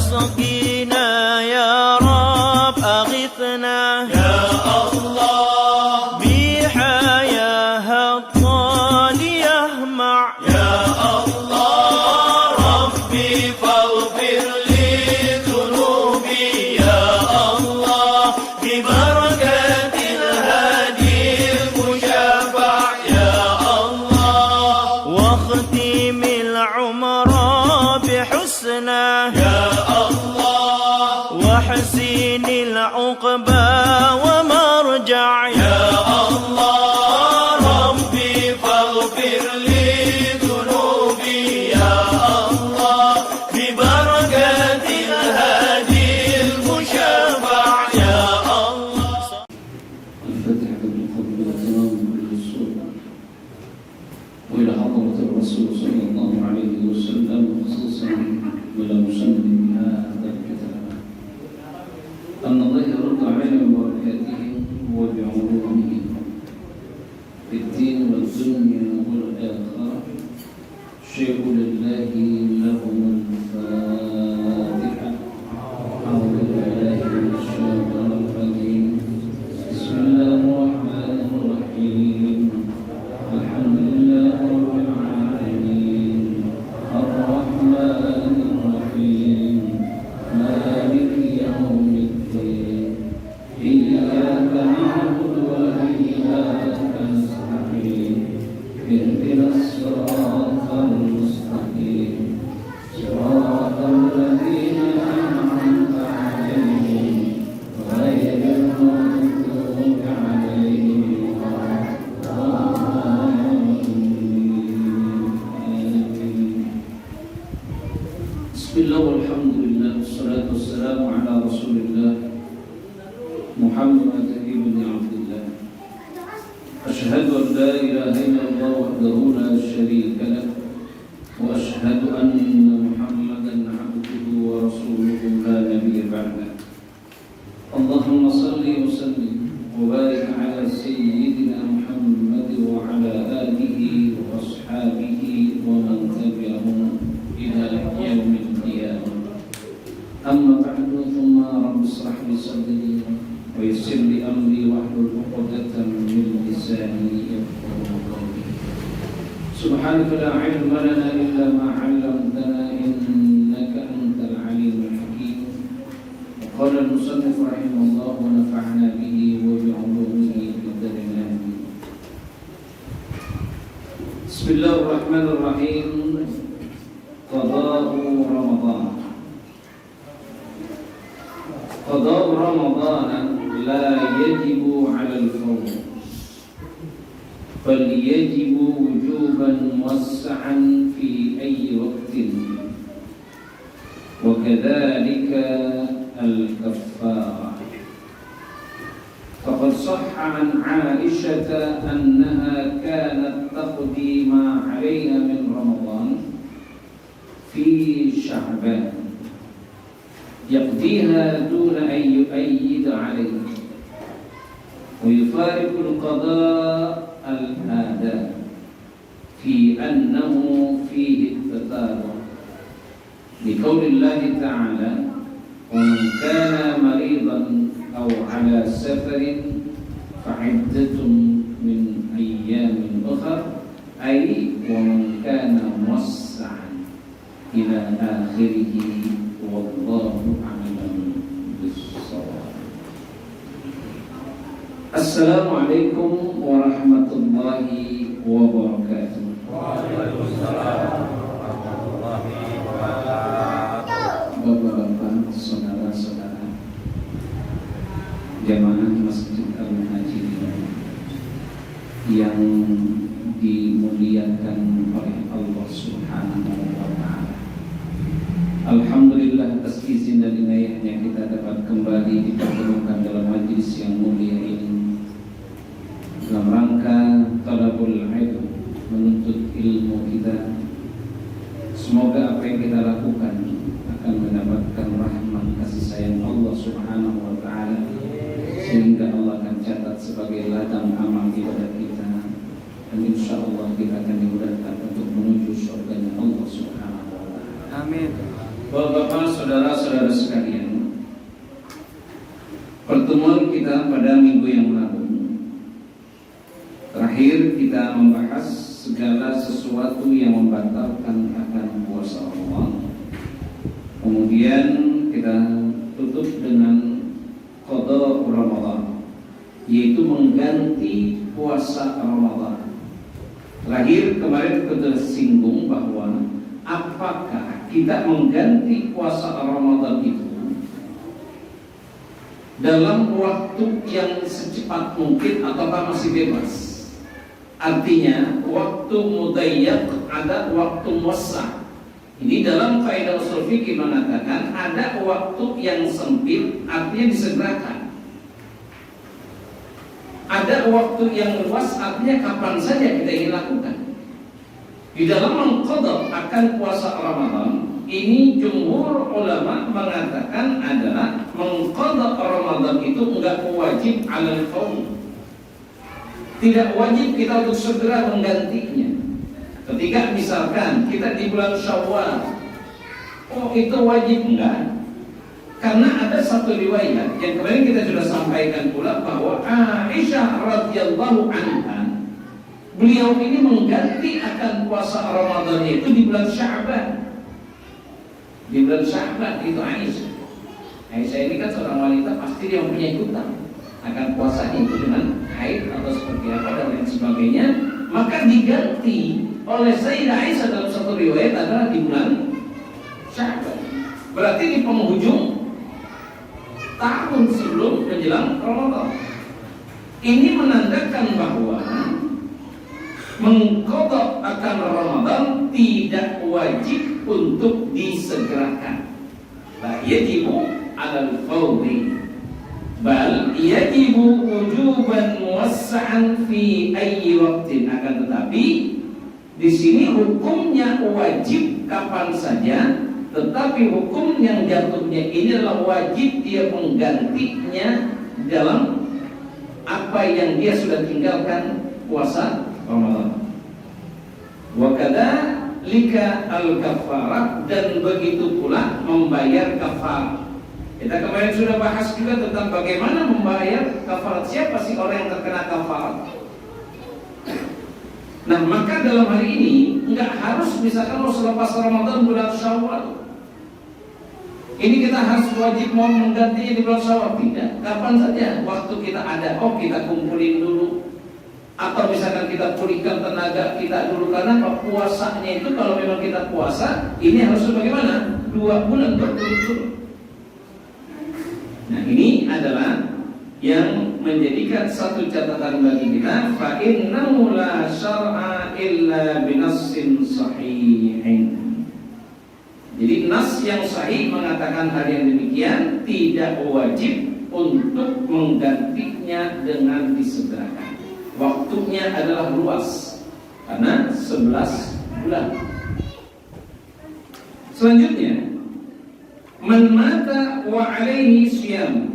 اسقنا يا رب أغثنا يا الله بحياها الطال يهمع يا الله ربي فاغفر لي ذنوبي يا الله ببركة الهادي المشفع يا الله واختم العمر بحسنى يا الله وحسين العقبى ومرجع يا الله ربي فاغفر لي ذنوبي يا الله ببركة الهادي المشفع يا الله. الفاتحة بالقبول والتمام والوصول وإلى حضرة الرسول صلى الله عليه وسلم خصوصا إلى مسلم هذا الكتاب أن الله يرد علينا ببركاته وبعلومه في الدين والدنيا والآخرة. شيء لله لهم الفاتحة. أعوذ بالله من الشيطان الرجيم. بسم الله الرحمن الرحيم. الحمد لله رب العالمين الرحمن الرحيم مالك يوم الدين إياك نعبد وإياك نستعين اهدنا الصراط المستقيم صراط الذين أنعمت عليهم غير المغضوب عليهم ولا بسم الله والحمد لله والصلاة والسلام على رسول الله محمد بن عبد الله. أشهد أن لا إله إلا الله وحده لا شريك له وأشهد أن محمدا عبده ورسوله لا نبي بعده. اللهم صل وسلم وبارك على سيدنا محمد وعلى آله وأصحابه ومن تبعهم إلى يوم القيامة. أما بعد ثم رب اشرح لي صدري ويسر لي أمري واحلل عقدة من لساني يفقهوا قولي. سبحانك لا علم لنا إلا ما علمتنا إنك أنت العليم الحكيم. وقال المصنف رحمه الله ونفعنا به وبعلومه في الدارين آمين. بسم الله الرحمن الرحيم. قضاء رمضان. قضاء رمضان لا يجب على الفور بل يجب وجوبا موسعا في أي وقت وكذلك الكفارة. فقد صح عن عائشة أنها كانت تقضي ما عليها من رمضان في شعبان يقضيها دون أن يؤيد عليها ويفارق القضاء الآداء في أنه فيه التتابع لقول الله تعالى ومن كان مريضا أو على سفر فعدة من أيام أخر أي ومن كان موسعا إلى آخره والله أعلم بالصواب. السلام عليكم ورحمة الله وبركاته. وعليكم السلام ورحمة الله وبركاته. Bapak-bapak, saudara-saudara jamaah Masjid Al-Muhajirin yang dimuliakan oleh Allah Subhanahu wa Ta'ala. Alhamdulillah atas izin dan inayahnya kita dapat kembali dipertemukan dalam majlis yang mulia ini dalam rangka talabul ilm, menuntut ilmu kita. Semoga apa yang kita lakukan akan mendapatkan rahmat kasih sayang Allah Subhanahu wa Ta'ala, sehingga Allah akan catat sebagai ladang amal ibadah kita, dan insya Allah kita akan dimudahkan untuk menuju surganya Allah Subhanahu wa Ta'ala. Amin. Bapak-bapak, saudara-saudara sekalian, pertemuan kita pada minggu yang lalu terakhir kita membahas segala sesuatu yang membatalkan akan puasa Ramadan. Kemudian kita tutup dengan qada Ramadan, yaitu mengganti puasa Ramadan. Terakhir kemarin kita singgung bahwa apakah kita mengganti puasa Ramadan itu dalam waktu yang secepat mungkin ataukah masih bebas. Artinya waktu mudayyak ada waktu muwassa. Ini dalam kaidah ushul fikih mengatakan ada waktu yang sempit, artinya disegerakan. Ada waktu yang luas, artinya kapan saja kita ingin lakukan. Di dalam mengqadha akan puasa Ramadan, ini jumhur ulama mengatakan adalah mengqadha Ramadan itu enggak wajib 'alal qaum. Tidak wajib kita untuk segera menggantinya. Ketika misalkan kita di bulan Syawal, itu wajib enggak? Karena ada satu riwayat yang kemarin kita sudah sampaikan pula bahwa Aisyah radhiyallahu anha, beliau ini mengganti akan puasa Ramadan itu di bulan Sya'ban. Di bulan Sya'ban itu Aisyah. Aisyah ini kan seorang wanita, pasti dia mempunyai hutang akan puasanya itu dengan haid atau seperti apa dan lain sebagainya. Maka diganti oleh Sayyidah Aisyah dalam satu riwayat adalah di bulan Sya'ban. Berarti di penghujung tahun sebelum menjelang Ramadan. Ini menandakan bahwa mengqadha akan Ramadan tidak wajib untuk disegerakan. La yajibu 'alal fawri, bal yajibu wujuban muwassa'an fi ayyi waqtin. Akan tetapi di sini hukumnya wajib kapan saja, tetapi hukum yang jatuhnya ini adalah wajib dia menggantinya dalam apa yang dia sudah tinggalkan puasa Ramadan. Wa kadzalika al-kafarah, dan begitu pula membayar kafarah. Kita kemarin sudah bahas juga tentang bagaimana membayar kafarat. Siapa sih orang yang terkena kafarat? Nah, maka dalam hari ini enggak harus misalkan selepas Ramadan bulan Syawal ini kita harus wajib mau menggantinya di bulan Syawal. Tidak, kapan saja waktu kita ada, kita kumpulin dulu. Atau misalkan kita pulihkan tenaga kita dulu, karena puasanya itu kalau memang kita puasa ini harus bagaimana? 2 bulan berturut-turut. Nah, ini adalah yang menjadikan satu catatan bagi kita, fa innahu la syar'a illa binassin sahihin. Jadi nas yang sahih mengatakan hal yang demikian, tidak wajib untuk menggantinya dengan disegerakan. Waktunya adalah luas, karena 11 bulan. Selanjutnya, man mata wa alaihi syiyam.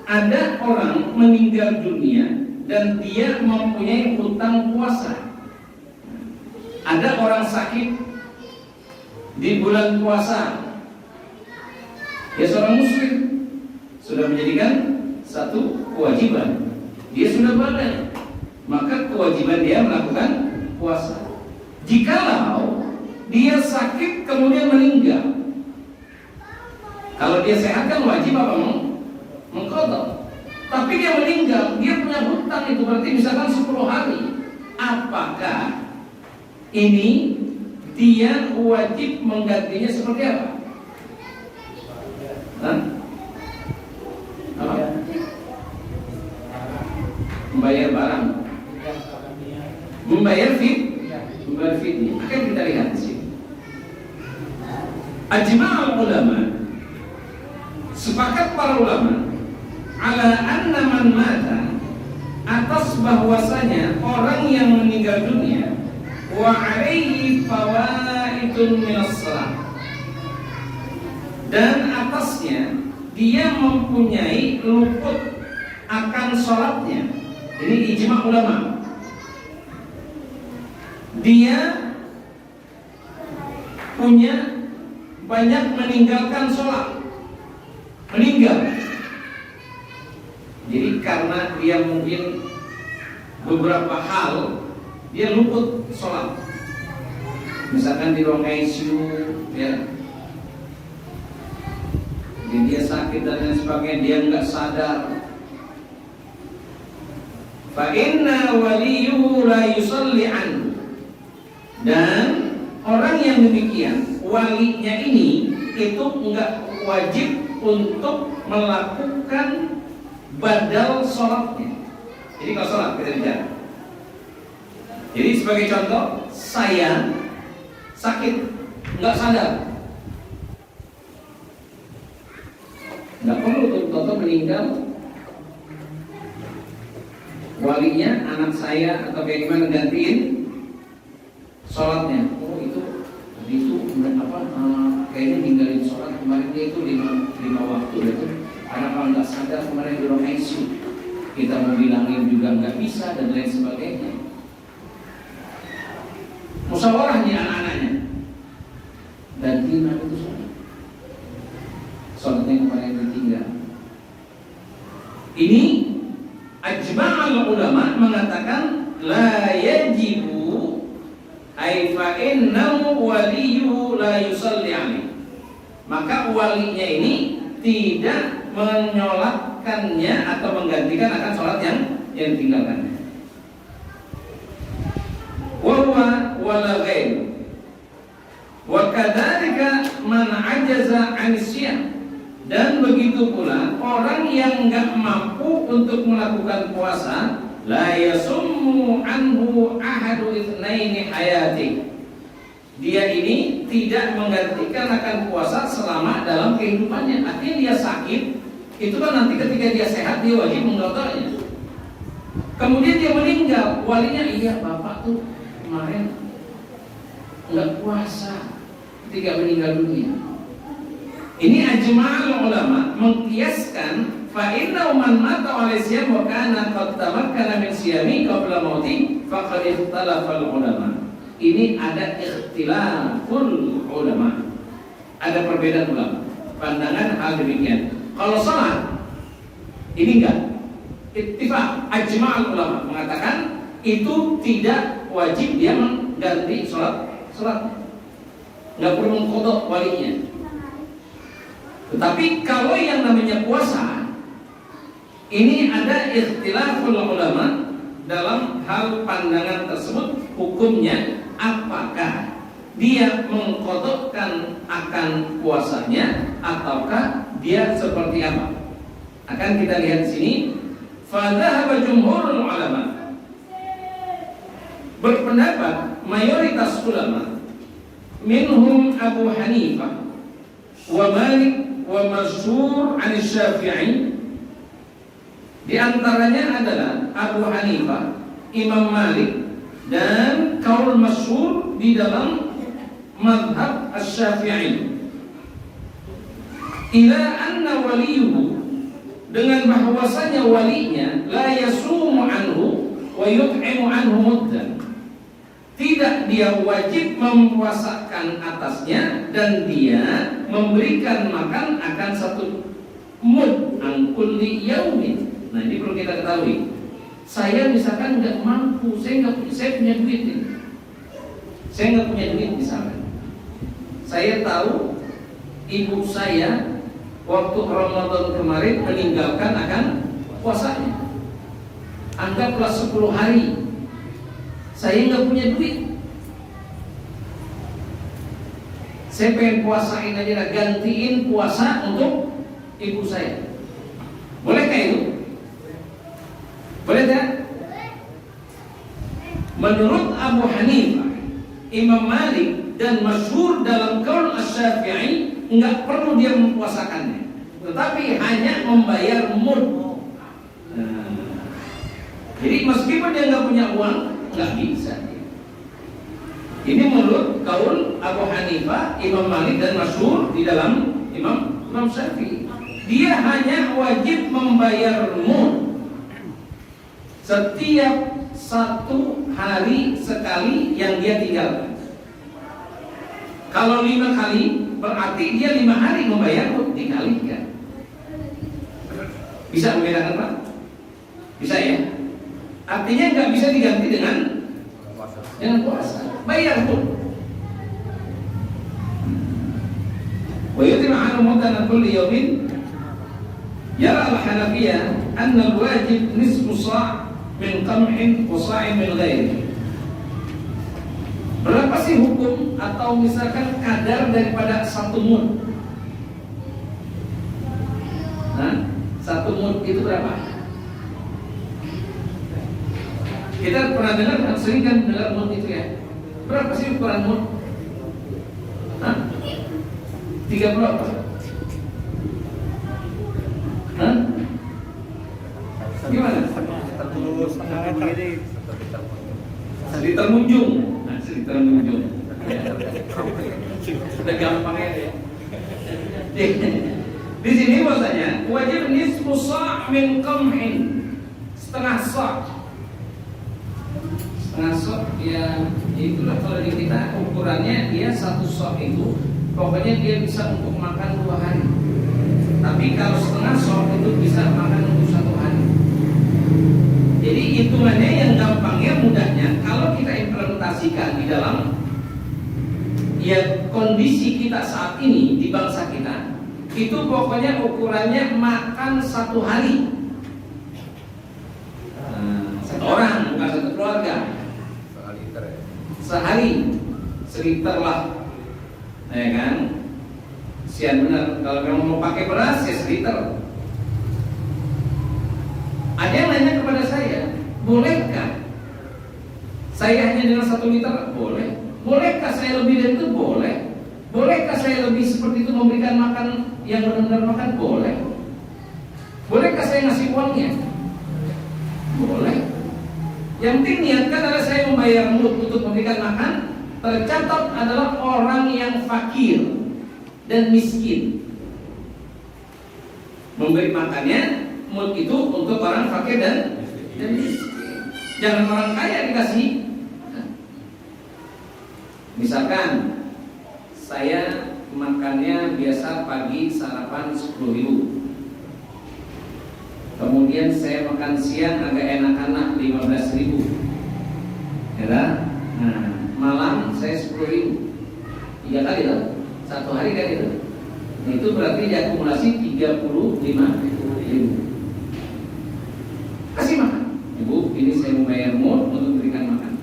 Ada orang meninggal dunia dan dia mempunyai hutang puasa. Ada orang sakit di bulan puasa, dia seorang muslim, sudah menjadikan satu kewajiban, dia sudah balik, maka kewajiban dia melakukan puasa. Jikalau dia sakit kemudian meninggal, kalau dia sehat kan wajib apa? Mengqadha. Tapi dia meninggal, dia punya hutang, itu berarti misalkan 10 hari. Apakah ini dia wajib menggantinya seperti apa? Apa? Membayar barang, membayar fidyah. Akan kita lihat di sini. Ajma'ul ulama, sepakat para ulama, ala anna man mata, atas bahwasanya orang yang meninggal dunia, wa alaihi fawaidun minas shalah, dan atasnya dia mempunyai luput akan sholatnya. Ini ijma' ulama. Dia punya banyak meninggalkan sholat, meninggal. Jadi karena dia mungkin beberapa hal dia luput sholat, misalkan di ruang ICU, ya, jadi dia sakit dan lain sebagainya, dia nggak sadar. Fa inna waliyuhu la yusalli anhu. Dan orang yang demikian, walinya ini itu enggak wajib untuk melakukan badal sholatnya. Jadi kalau sholat kita bicara. Jadi sebagai contoh, saya sakit, enggak sadar, enggak perlu untuk meninggal. Walinya anak saya atau kayak gimana gantiin sholatnya. Oh itu kayaknya tinggalin sholat kemarin dia itu lima waktu itu. Karena nggak sadar kemarin di ruang ICU. Kita mau bilangin juga nggak bisa dan lain sebagainya. Musyawarahnya anak-anaknya gantiin aku itu sholatnya kemarin ditinggal. Ini ajma'al ulama mengatakan la yajibu ay fa innahu waliyyu la yusalli alaihi. Maka walinya ini tidak menyolatkannya atau menggantikan akan sholat yang ditinggalkannya. Wa huwa wala ghairu. Wa kadzalika man ajaza 'an siyam. Dan begitu pula orang yang enggak mampu untuk melakukan puasa, la yasummu anhu ahadu itsnaini hayati. Dia ini tidak menggantikan akan puasa selama dalam kehidupannya. Artinya dia sakit, itu kan nanti ketika dia sehat dia wajib mengqadanya. Kemudian dia meninggal, walinya iya bapak tuh kemarin enggak puasa ketika meninggal dunia. Ini ajma'ul ulama mengkiaskan fa inna man mata ala siyam wa kana qad tamakkana min siyami qabla mauti faqad ikhtalafa ulama. Ini ada ikhtilaful ulama. Ada perbedaan ulama. Pandangan hal demikian. Kalau salat ini enggak. Ittifaq ajma'ul ulama mengatakan itu tidak wajib dia mengganti salat. Enggak perlu mengqadha walinya. Tetapi kalau yang namanya puasa, ini ada ikhtilaful ulama dalam hal pandangan tersebut. Hukumnya apakah dia mengqadhakan akan puasanya ataukah dia seperti apa? Akan kita lihat di sini. Fadhahaba jumhurul ulama, berpendapat mayoritas ulama, minhum Abu Hanifah wa Malik wa masyhur 'an Syafi'i. Di antaranya adalah Abu Hanifah, Imam Malik, dan kaul masyhur di dalam mazhab Asy-Syafi'i. Ila anna waliyuhu, dengan bahwasanya walinya la yasumu anhu wa yut'imu anhu muddan. Tidak dia wajib mempuasakan atasnya dan dia memberikan makan akan satu mud an kulli yaumin. Nah ini perlu kita ketahui. Saya misalkan nggak mampu, saya punya duit nih. Saya nggak punya duit misalkan. Saya tahu ibu saya waktu Ramadan kemarin meninggalkan akan puasanya. Anggaplah 10 hari. Saya nggak punya duit. Saya pengen puasain aja lah, gantiin puasa untuk ibu saya. Bolehkah itu? Boleh tak? Menurut Abu Hanifah, Imam Malik dan masyhur dalam qaul Asy-Syafi'i, enggak perlu dia mempuasakannya, tetapi hanya membayar mud. Jadi meskipun dia nggak punya uang, nggak bisa. Ini menurut kaul Abu Hanifah, Imam Malik dan masyhur di dalam Imam Syafi'i. Dia hanya wajib membayar mud setiap 1 hari sekali yang dia tinggalkan. Kalau 5 kali berarti dia 5 hari membayar mut, dikalikan. Bisa membedakan Pak? Bisa ya? Artinya nggak bisa diganti dengan puasa. Bayar mut. Wa yutima anu mudana kulli yawmin. Yara al-Hanafiyah anna al-wajib nisfu sa' min qam'in wa sa'in min ghairi. Berapa sih hukum atau misalkan kadar daripada 1 mud? Nah, 1 mud itu berapa? Kita pernah dengar kan, sering kan dengar mud itu ya. Berapa sih ukuran mud? Hah? 30 apa? Hah? Gimana? Seliter munjung. Nah, seliter munjung. Sudah gampang ya. Di sini bahasanya wajib nisfu sa' min qam'in, setengah sa'. Setengah sa' ya itulah kalau di kita ukurannya dia 1 sa' itu pokoknya dia bisa untuk makan 2 hari. Tapi kalau setengah sa' itu bisa makan untuk 1 hari. Jadi hitungannya yang gampangnya mudahnya kalau kita implementasikan di dalam ya kondisi kita saat ini di bangsa kita, itu pokoknya ukurannya makan 1 hari. Satu orang, bukan satu keluarga. Sehari, seliter lah, ya kan? Sian benar. Kalau memang mau pakai beras ya seliter. Ada yang nanya kepada saya, bolehkah saya hanya dengan 1 liter? Boleh. Bolehkah saya lebih dari itu? Boleh. Bolehkah saya lebih seperti itu memberikan makan yang benar-benar makan? Boleh. Bolehkah saya ngasih uangnya? Boleh. Yang penting niatkan adalah saya membayar mud untuk memberikan makan. Tercatat adalah orang yang fakir dan miskin. Memberi makannya mud itu untuk orang fakir dan miskin. Jangan orang kaya dikasih. Misalkan saya makannya biasa pagi sarapan 10.000. Kemudian saya makan siang agak enak-enak 15.000. Ya kan? Nah, malam saya 10.000. 3 kali lah. 1 hari kan itu. Itu berarti diakumulasi 35.000. Kasih makan. Ibu, ini saya membayar mud untuk berikan makan.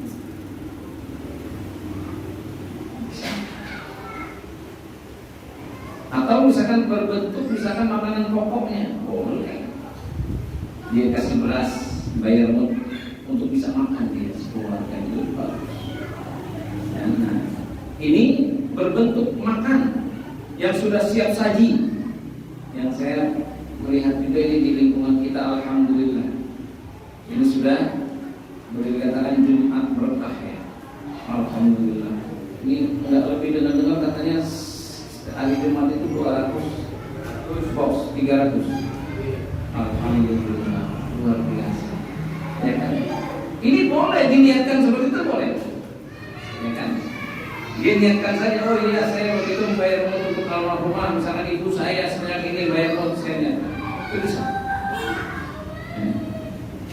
Atau misalkan berbentuk misalkan makanan pokoknya, boleh. Dia kasih beras, bayar mud untuk bisa makan dia sekeluarga itu bagus. Nah, ini berbentuk makan yang sudah siap saji. Yang saya melihat juga ini di lingkungan kita, alhamdulillah. Ini sudah boleh dikatakan Jumat berkah ya. Alhamdulillah. Ini enggak lebih dengar katanya hari Jumat itu 200 box, 300. Alhamdulillah, luar biasa. Ya kan? Ini boleh diniatkan seperti itu, boleh. Ya kan? Dia niatkan saja, oh iya saya begitu membayar mud untuk almarhumah, misalkan ibu saya sebenarnya ini bayar mud saya niatkan. Itu bisa.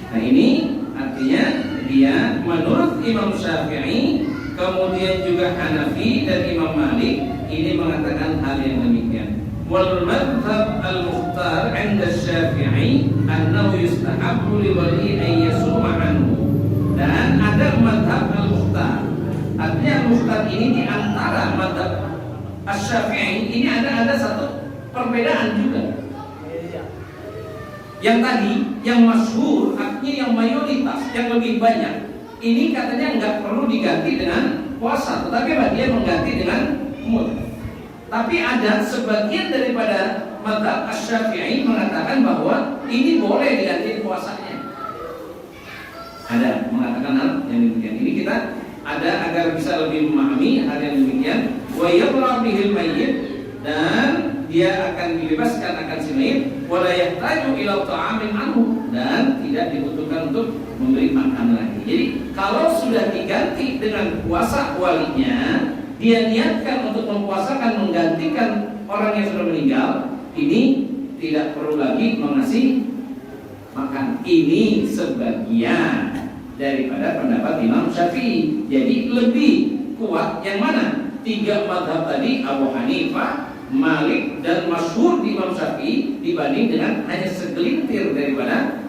Nah ini artinya dia menurut Imam Syafi'i, kemudian juga Hanafi dan Imam Malik ini mengatakan hal yang demikian. Wal madhab al-mukhtar 'inda Syafi'i annahu yustahabbu li wali an yasuma anhu. Dan ada madhab al-mukhtar. Artinya al-mukhtar ini di antara madhab Asy-Syafi'i ini ada satu perbedaan juga. Yang tadi yang masyhur, artinya yang mayoritas, yang lebih banyak, ini katanya nggak perlu diganti dengan puasa, tetapi dia mengganti dengan mud. Tapi ada sebagian daripada mazhab Asy-Syafi'i mengatakan bahwa ini boleh diganti puasanya. Ada mengatakan hal yang demikian. Ini kita ada agar bisa lebih memahami hal yang demikian. Wa yabra bihil mayyit, dan dia akan dibebaskan akan si mayit, wala yahtaju ila ta'amin anhu, dan tidak dibutuhkan untuk memberi makan lagi. Jadi kalau sudah diganti dengan puasa walinya, dia niatkan untuk mempuasakan menggantikan orang yang sudah meninggal, ini tidak perlu lagi mengasih makan. Ini sebagian daripada pendapat Imam Syafi'i. Jadi lebih kuat yang mana? 3 mazhab tadi, Abu Hanifah, Malik, dan masyhur di Imam Syafi'i, dibanding dengan hanya segelintir daripada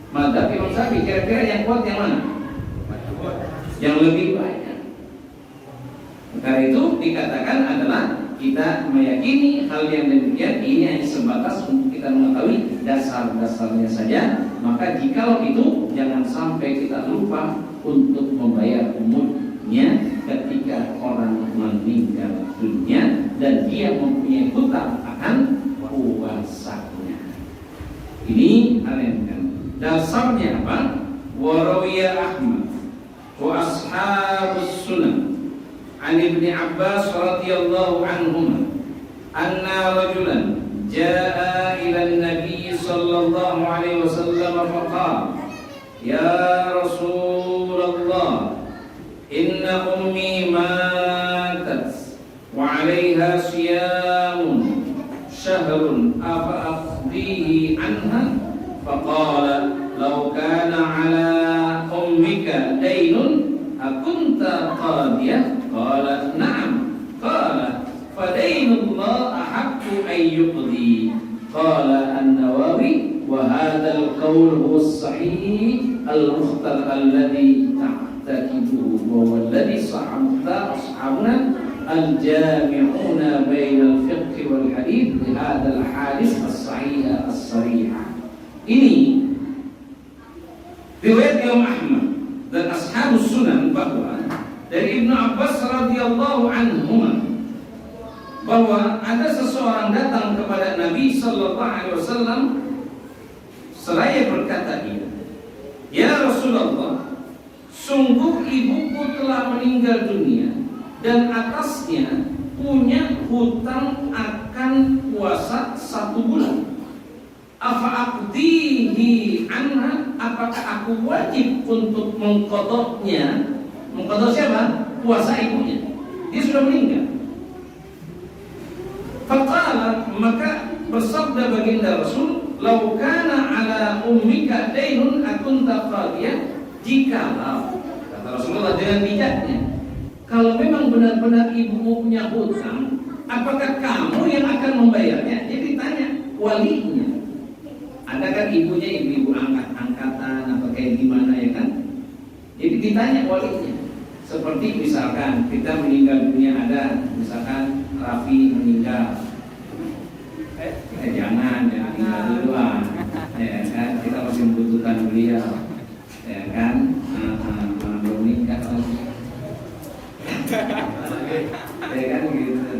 mazhab Imam Syafi'i. Kira-kira yang kuat yang mana? Yang lebih banyak. Karena itu dikatakan adalah kita meyakini hal yang demikian ini hanya sebatas untuk kita mengetahui dasar-dasarnya saja. Maka jikalau itu jangan sampai kita lupa untuk membayar umurnya ketika orang meninggal dunia dan dia mempunyai hutang akan puasanya. Ini hal yang kan. Dasarnya apa? Warawiya Ahmad wa ashabus sunan an Ibni Abbas radhiyallahu anhuma anna rajulan jaa ila an-nabi sallallahu alaihi wasallam faqala ya Rasulullah inna ummi matat wa 'alaiha siyamun syahrun afa aqdihi anha faqala law kana 'ala ummika daynun akunta qadiyah qala na'am qala fadainullah ahaqqu an yuqdi qala an-Nawawi wa hadha al-qawl huwa as-sahih al-mukhtar alladhi ta'taqiduhu wa huwa alladhi sa'amta ashabuna al-jami'una bain al-fiqh wal hadith li hadha al-hadith as-sahih as-sarih. Ini riwayat Imam Ahmad dan ashabus sunan bahwa dari Ibnu Abbas radhiyallahu anhuma bahwa ada seseorang datang kepada Nabi sallallahu alaihi wasallam seraya berkata dia, "Ya Rasulullah, sungguh ibuku telah meninggal dunia dan atasnya punya hutang akan puasa 1 bulan. Afa'aqdihi anha, apakah aku wajib untuk mengqadanya?" Mengqada siapa? Puasa ibunya. Dia sudah meninggal. Faqala, maka bersabda baginda Rasul, "Lau kana ala ummika dainun akunta qadiyah." Jikalau, kata Rasulullah dengan bijaknya, kalau memang benar-benar ibumu punya hutang, apakah kamu yang akan membayarnya? Jadi ditanya walinya. Ada kan ibunya ibu-ibu angkatan atau kayak gimana ya kan? Jadi ditanya walinya. Seperti misalkan kita meninggal dunia, ada misalkan Raffi meninggal, jangan tinggal duluan, ya kan? Kita masih membutuhkan beliau, ya kan? Belum nikah lagi, ya kan gitu.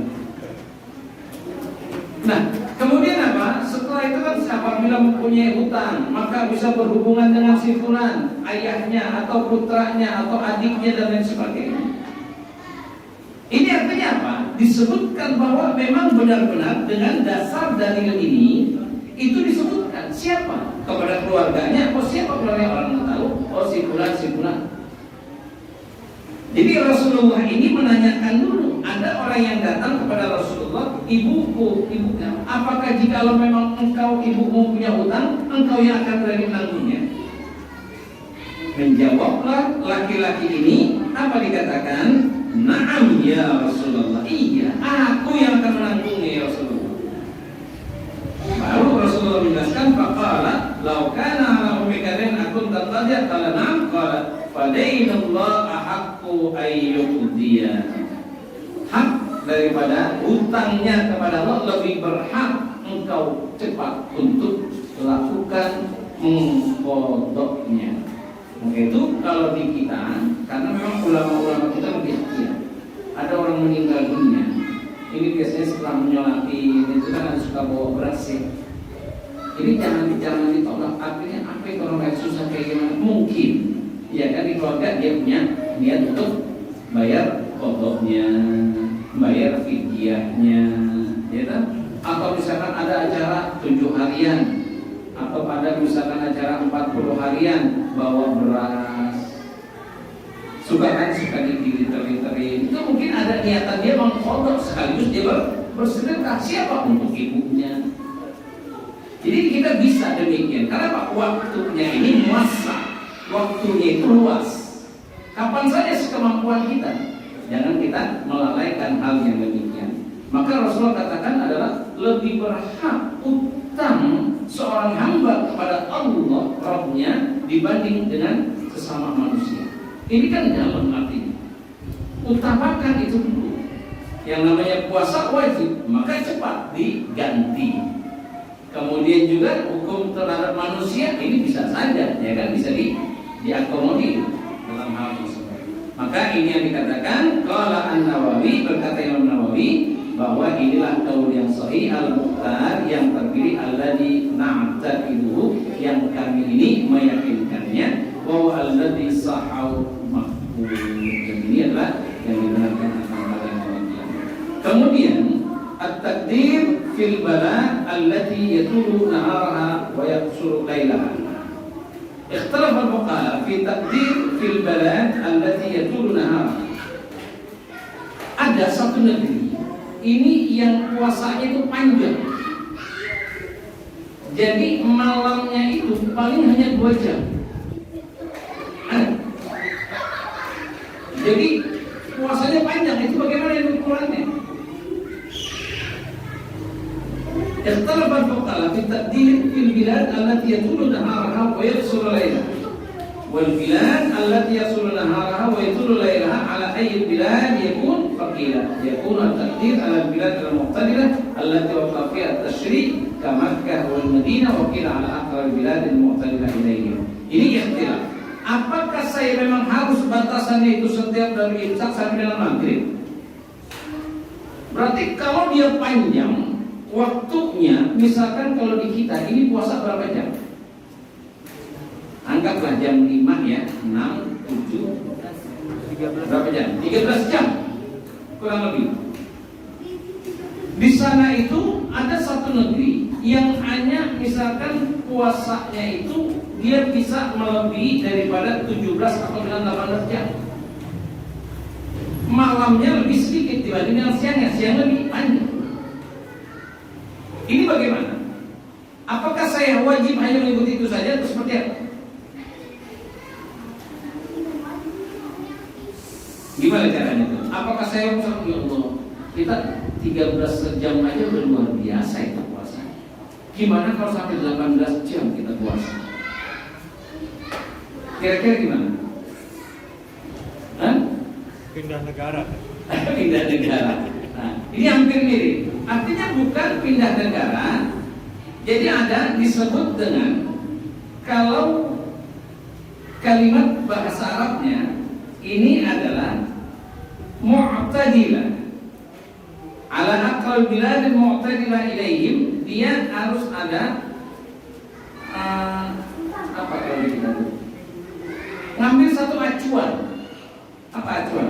Nah, kemudian apa? Setelah itu kan apabila mempunyai hutang, maka bisa berhubungan dengan si fulan, ayahnya atau putranya atau adiknya dan lain sebagainya. Ini artinya apa? Disebutkan bahwa memang benar-benar dengan dasar dalil ini itu disebutkan siapa? Kepada keluarganya. Oh, siapa keluarga? Orang tahu. Oh, si fulan, si fulan. Jadi Rasulullah ini menanyakan dulu. Ada orang yang datang kepada Rasulullah, ibuku, ibunya. Apakah jikalau memang engkau ibumu punya hutang, engkau yang akan berani menanggungnya? Menjawablah laki-laki ini, apa dikatakan? Na'am ya Rasulullah. Iya, aku yang akan menanggungnya ya Rasulullah. Baru Rasulullah menjelaskan, faqala law kana ala ummika dain akunta qadiyah qala na'am qala fadainullah ahaqqu ayyuqdiya. Hak daripada hutangnya kepada Allah lebih berhak engkau cepat untuk lakukan mengqadanya. Itu kalau di kita, karena memang ulama-ulama kita lebih ada orang meninggal dunia. Ini biasanya setelah menyolati itu kan suka bawa beras ya. Ini jangan ditolak. Artinya apa itu orang yang susah kayak gimana? Mungkin ya kan di keluarga dia punya niat untuk bayar qadanya, bayar fidyahnya, ya kan? Atau misalkan ada acara 7 harian atau pada misalkan acara 40 harian bawa beras suka diteri-teri. Itu mungkin ada niatan dia mengkodok sekaligus dia bersedekah. Siapa? Untuk ibunya. Jadi kita bisa demikian. Karena Pak, waktunya ini muasa, waktunya itu luas. Kapan saja sekemampuan kita. Jangan kita melalaikan hal yang demikian. Maka Rasulullah katakan adalah lebih berhak utang seorang hamba kepada Allah Rabbnya dibanding dengan sesama manusia. Ini kan dalam artinya. Utamakan itu dulu. Yang namanya puasa wajib, maka cepat diganti. Kemudian juga hukum terhadap manusia ini bisa saja, ya kan, bisa diakomodir dalam hal tersebut. Maka ini yang dikatakan qala An-Nawawi, berkata Imam Nawawi, bahwa inilah qaul yang sahih al-mukhtar yang terpilih alladzi na'taqidu, yang kami ini meyakinkannya, bahwa alladzi sahau maqbul. Dan ini adalah yang dibenarkan akan kalian demikian. Kemudian at-taqdir fil bala allati yatulu naharaha wa yaqsuru lailaha. Ikhtilaf al-fuqaha fi taqdir fil bala allati yatulu naharaha. Ada satu negeri ini yang puasanya itu panjang. Jadi malamnya itu paling hanya 2 jam. Jadi puasanya panjang, itu bagaimana yang ukurannya? Ikhtilaf al-fuqaha fi taqdir fil bilad allati yatulu naharaha wa yaqsuru lailaha. Wal bilad allati yaqsuru naharaha wa yatulu lailaha ala ayyi bilad yakun faqila. Yakun at-taqdir ala bilad al-muqtadilah allati waqa fiha at-tashri' ka Makkah wal Madinah wa qila ala aqrab bilad al-muqtadilah ilayhi. Ini ikhtilaf. Apakah saya memang harus batasannya itu setiap dari imsak sampai dengan maghrib? Berarti kalau dia panjang waktunya, misalkan kalau di kita ini puasa berapa jam? Anggaplah jam 5 ya, 6, 7, 13. Berapa jam? 13 jam kurang lebih. Di sana itu ada satu negeri yang hanya misalkan puasanya itu dia bisa melebihi daripada 17 atau dengan 18 jam. Malamnya lebih sedikit dibanding dengan siangnya, siang lebih panjang. Ini bagaimana? Apakah saya wajib hanya mengikuti itu saja atau seperti apa? Gimana caranya itu? Apakah saya misalnya, ya Allah, kita 13 jam aja udah luar biasa itu puasa. Gimana kalau sampai 18 jam kita puasa? Kira-kira gimana? Hah? Pindah negara. Pindah negara. Nah, ini hampir mirip. Artinya bukan pindah negara. Jadi ada disebut dengan, kalau kalimat bahasa Arabnya ini adalah mu'tadilah. Ala aqrab bilad mu'tadilah ilaihim, dia harus ada apa kalau kita ngambil satu acuan. Apa acuan?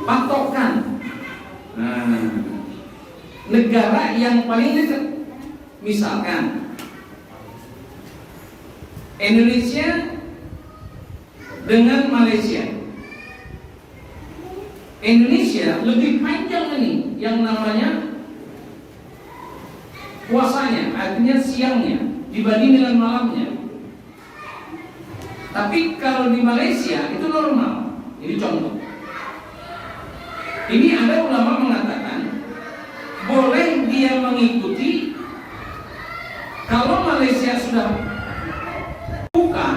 Patokan. Nah, negara yang paling dekat, misalkan Indonesia dengan Malaysia. Indonesia lebih panjang ini yang namanya puasanya, artinya siangnya dibanding dengan malamnya. Tapi kalau di Malaysia itu normal. Ini contoh. Ini ada ulama mengatakan boleh dia mengikuti kalau Malaysia sudah buka,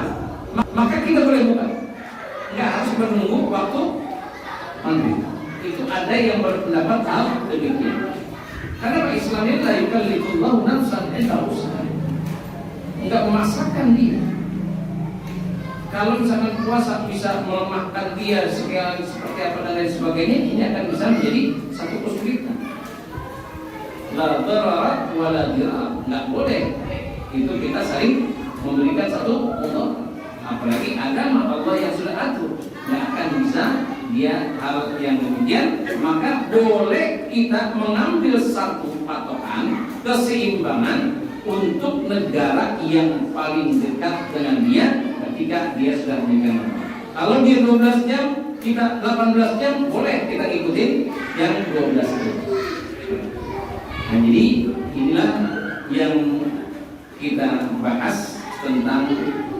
maka kita boleh buka. Nggak harus menunggu waktu maghrib. Itu ada yang berpendapat hal demikian. Karena Islam ini la yukallifullahu nafsan illa wus'aha. Enggak memaksakan dia. Kalau misalkan puasa bisa melemahkan dia seperti apa dan lain sebagainya, ini akan bisa menjadi satu kesulitan. La darara wa la dirar. Enggak boleh. Itu kita saling memberikan satu mudarat. Apalagi agama Allah yang sudah atur, nggak akan bisa dia hal yang demikian. Maka boleh kita mengambil satu patokan keseimbangan untuk negara yang paling dekat dengan dia, ketika dia sudah meninggal. Kalau dia 12 jam, kita 18 jam, boleh kita ikutin yang 12 jam. Nah, jadi inilah yang kita bahas tentang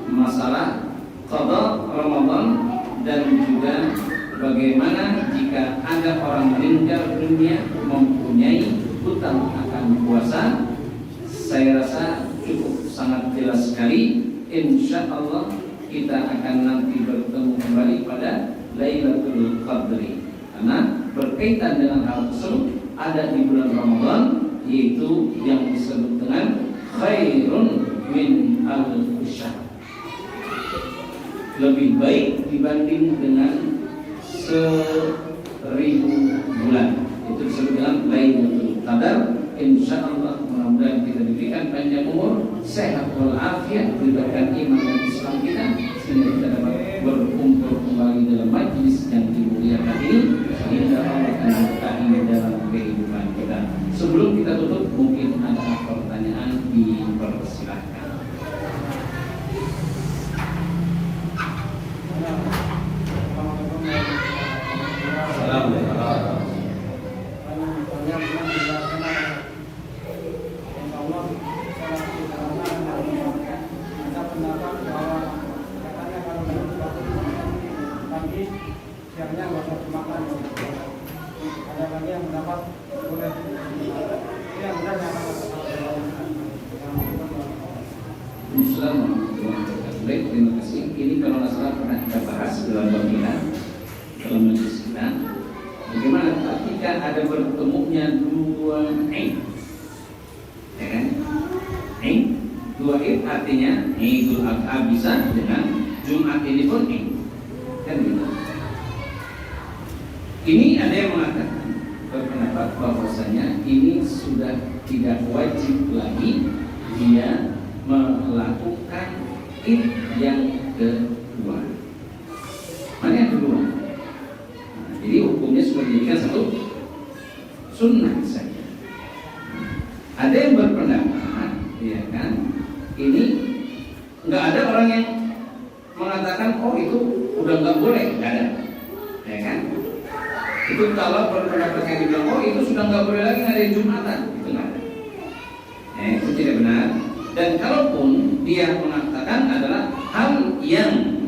masalah qada Ramadan dan juga bagaimana jika ada orang meninggal dunia mempunyai hutang akan puasa. Saya rasa cukup sangat jelas sekali. Insya Allah kita akan nanti bertemu kembali pada Lailatul Qadri, karena berkaitan dengan hal tersebut ada di bulan Ramadan, yaitu yang disebut dengan khairun min al-syahr, lebih baik dibanding dengan 1000 bulan. Itu disebut dengan Lailatul Qadar. Insya Allah mudah-mudahan kita diberikan panjang umur, sehat walafiat, diberikan iman dan Islam kita, sehingga kita dapat berkumpul kembali dalam majlis yang dimuliakan ini, sehingga Allah akan berkahi dalam kehidupan kita. Sebelum kita tutup, mungkin ada pertanyaan, dipersilahkan. Assalamualaikum. siangnya nggak usah dimakan. Ada lagi yang mendapat boleh yang benar Islam. Baik, terima kasih. Ini kalau nggak salah pernah kita bahas dalam pembinaan dalam majelis kita. Bagaimana ketika ada bertemunya dua Eid, ya kan? Eid, dua Eid artinya Idul Adha bisa dengan Jumat ini pun Eid, kan gitu. Ini ada yang mengatakan berpendapat bahwasanya ini sudah tidak wajib lagi dia melakukan Id yang kedua. Mana yang kedua? Nah, jadi hukumnya sudah dijadikan satu sunnah saja. Ada yang berpendapat, ya kan? Ini nggak ada orang yang mengatakan oh itu udah nggak boleh, nggak ada, ya kan? Itu kalau berpendapat yang dibilang oh itu sudah nggak boleh lagi ngadain Jumatan, itu nggak ada. Itu tidak benar. Dan kalaupun dia mengatakan adalah hal yang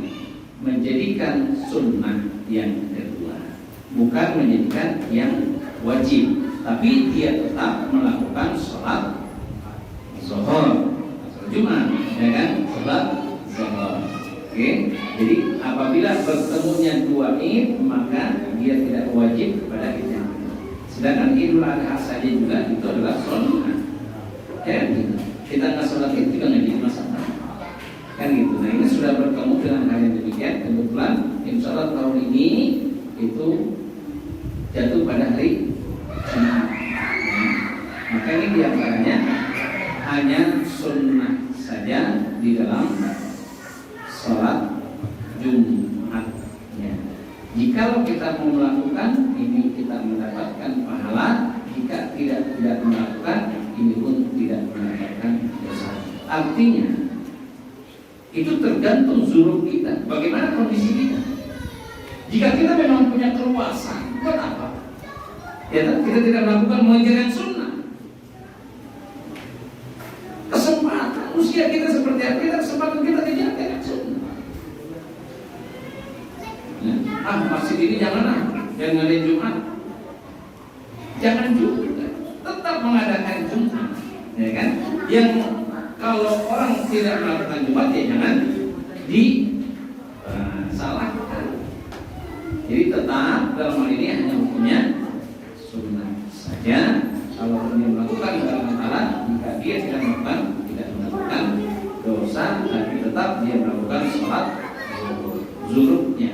menjadikan sunnah yang kedua, bukan menjadikan yang wajib, tapi dia tetap melakukan sholat zuhur, sholat Jumat, ya kan, sholat zuhur. Oke, jadi apabila bertemunya dua Id, maka dia tidak wajib kepada Id yang kedua. Sedangkan Idul Adha saja juga itu adalah sunnah, ya gitu. Kita nggak sholat Id juga nggak jadi masalah, kan gitu. Nah ini sudah bertemu dengan hal yang demikian. Kebetulan insya Allah tahun ini itu jatuh pada hari Jumat. Maka ini diantaranya hanya sunnah saja di dalam sholat Jumatnya. Jika kita mau melakukan ini, kita mendapatkan pahala. Jika tidak melakukan ini pun tidak mendapatkan dosa. Artinya itu tergantung zuruf kita, bagaimana kondisi kita. Jika kita memang punya keluasan, kenapa? Ya, kita tidak melakukan mengerjakan sunnah. Kesempatan usia kita seperti apa? Kesempatan kita kerjakan sunnah. Masjid ini jangan ngadain Jumat. Jangan juga, tetap mengadakan Jumat, ya kan? Yang kalau orang tidak melakukan Jumat ya jangan disalahkan. Jadi tetap dalam hal ini hanya hukumnya sunnah saja. Kalau dia melakukan dalam alat, jika dia tidak melakukan dosa, tapi tetap dia melakukan sholat zuhurnya.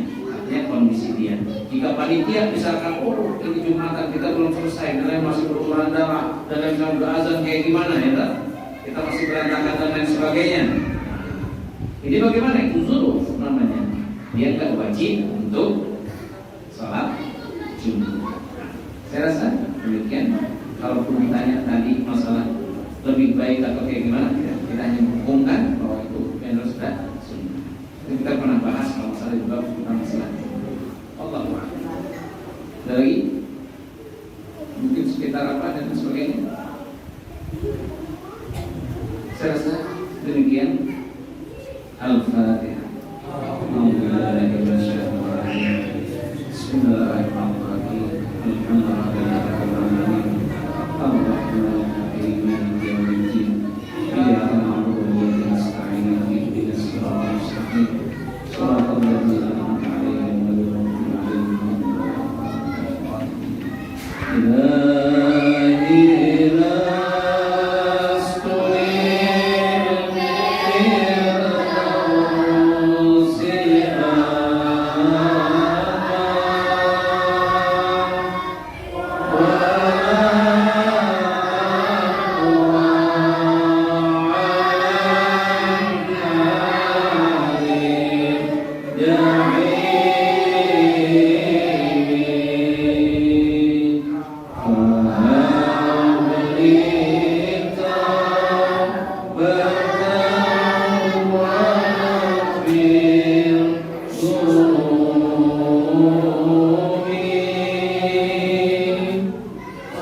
Kondisi dia. Jika panitia misalkan oh ini Jumatan kita belum selesai, dan lain masih berumuran darah, dan lain mau berazan kayak gimana ya, kita masih berantakan dan lain sebagainya. Ini bagaimana? Itu zuruf namanya. Dia nggak wajib untuk sholat Jumat. Saya rasa demikian. Kalaupun ditanya tadi masalah lebih baik atau kayak gimana, kita hanya mengumumkan bahwa itu benar sudah sunnah. Kita pernah bahas kalau masalah di bab masalah Allah dari mungkin sekitar apa dan sebagainya. Saya rasa demikian. Al-Fatihah. Bismillahirrahmanirrahim. Alhamdulillahirrahmanirrahim. Ar-Rahmanirrahim. Maliki yaumiddin. Iyyaka na'budu wa iyyaka nasta'in. Ihdinas siratal mustaqim. Shiratal ladzina an'amta 'alaihim ghairil maghdubi 'alaihim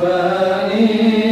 Fa